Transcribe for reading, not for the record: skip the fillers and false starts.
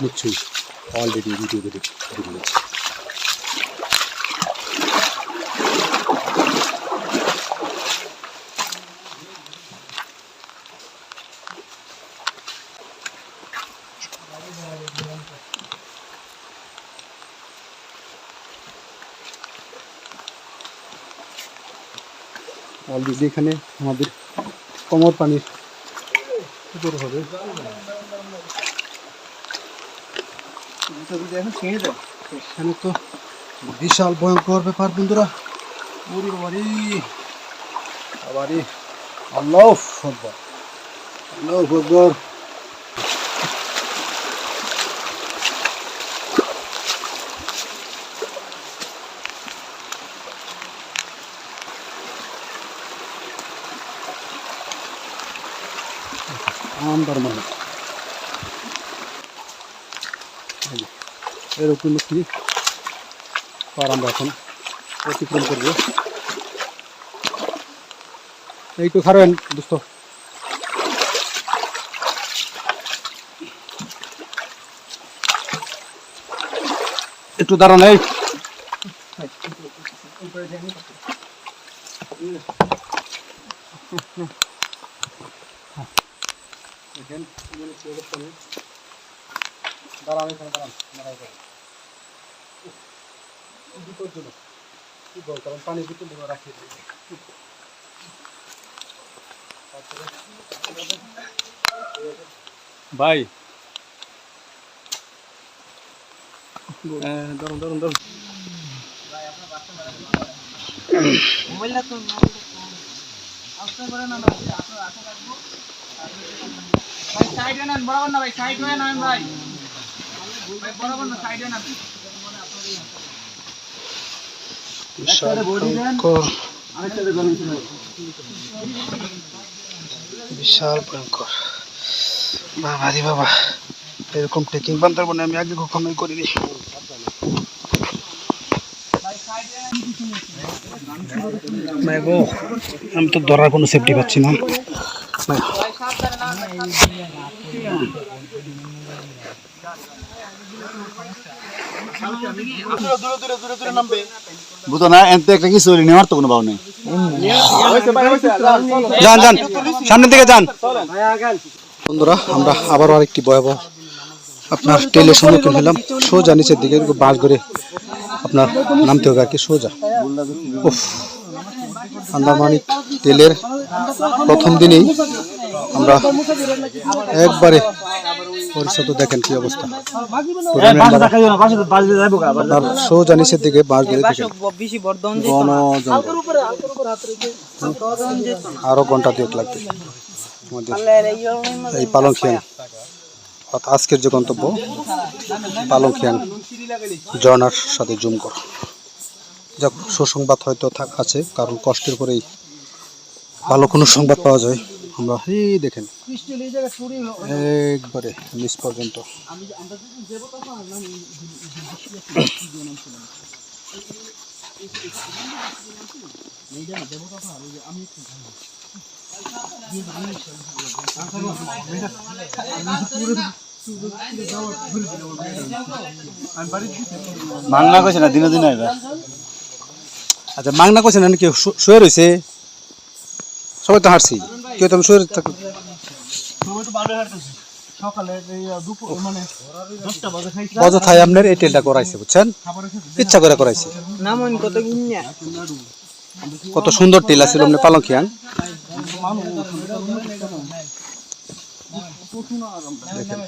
নিশ্চয়ই already video দেখে নিচ্ছি। অলরেডি এখানে আমাদের কোমর পানির উপর হবে। এখানে তো বিশাল ভয়ঙ্কর ব্যাপার বন্ধুরা। ওরে বাবারে বাবারে, আল্লাহু আকবার, আল্লাহু আকবার। আমদার মানে এরকম কি আর আমরা এখন অতিক্রম করবো। এই তো খারাপ দোস্ত, একটু দাঁড়ান। এই দাঁড়ান, এখানে দাঁড়ান, বিপজ্জনক কি বল, কারণ পানির ভিতরে রাখিয়ে দিই। ভাই ধরুন ধরুন ধরুন। বরাবর না ভাই, সাইড হয়ে নেন ভাই, বরাবর না, সাইড হয়ে নেন। বিশাল ভয়ঙ্কর বাবা রে বাবা, এরকম ট্রেকিং বান্দরবনে আমি আগে কখনোই করিনি। আমি তো ধরার কোনো সেফটি পাচ্ছি না। বুঝো না, এতে একটা কিছু নেওয়ার তো কোনো ভাব নেই। যান যান, সামনের দিকে যান বন্ধুরা। আমরা আবারও আরেকটি ভয়াবহ আপনার টেলের সম্মুখীন হলাম। সোজা নিচের দিকে বাস করে আপনার নামতে হবে আর কি, সোজা। আন্দারমানিক টেলের প্রথম দিনেই আমরা একবারে পরিস্থিতি দেখেন কি অবস্থা। সোজা নিচের দিকে বাস ধরে আরো ঘন্টা 2 লাগবে আমাদের এই পালংখিয়াং, আজকের যে গন্তব্য পালংখিয়াং ঝর্ণার সাথে জুম কর। যাক, সুসংবাদ হয়তো আছে, কারণ কষ্টের পরেই ভালো কোনো সংবাদ পাওয়া যায়। আমরা এই দেখেন একবারে নিচ পর্যন্ত। মাংনা কইছে না দিনে দিনে আইবা। আচ্ছা, মাংনা কইছে না কেউ শুয়ে রয়েছে? সবাই তো হাঁটছি, কেউ তো শুয়ে থাকবে। অযথায় আপনার এই টেলটা করাইছে, বুঝছেন, ইচ্ছা করে করাইছে। কত সুন্দর টেল আছিল আপনার পালংখিয়াং। দেখেন